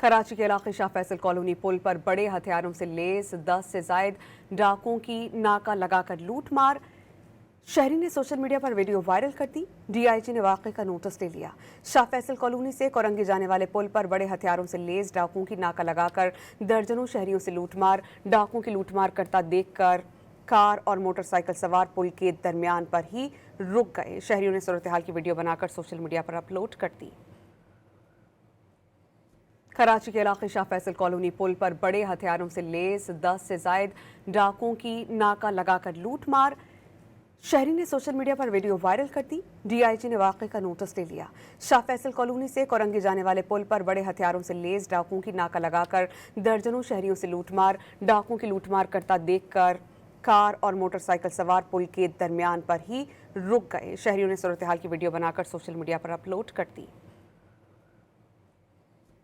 कराची के इलाके शाह फैसल कॉलोनी पुल पर बड़े हथियारों से लैस 10 से जायद डाकुओं की नाका लगाकर लूट मार। शहरी ने सोशल मीडिया पर वीडियो वायरल कर दी। डीआईजी ने वाक़े का नोटिस ले लिया। शाह फैसल कॉलोनी से कोरंगी जाने वाले पुल पर बड़े हथियारों से लैस डाकुओं की नाका लगाकर दर्जनों शहरियों से लूटमार। डाकुओं की लूटमार करता देखकर कार और मोटरसाइकिल सवार पुल के दरमियान पर ही रुक गए। शहरियों ने सूरत हाल की वीडियो बनाकर सोशल मीडिया पर अपलोड कर दी। कराची के इलाके शाह फैसल कॉलोनी पुल पर बड़े हथियारों से लैस 10 से जायद डाकुओं की नाका लगाकर लूट मार। शहरी ने सोशल मीडिया पर वीडियो वायरल कर दी। डीआईजी ने वाक़े का नोटिस ले लिया। शाह फैसल कॉलोनी से कोरंगी जाने वाले पुल पर बड़े हथियारों से लैस डाकुओं की नाका लगाकर दर्जनों शहरियों से लूटमार। डाकुओं की लूटमार करता देखकर कार और मोटरसाइकिल सवार पुल के दरमियान पर ही रुक गए। शहरियों ने सूरत हाल की वीडियो बनाकर सोशल मीडिया पर अपलोड कर दी।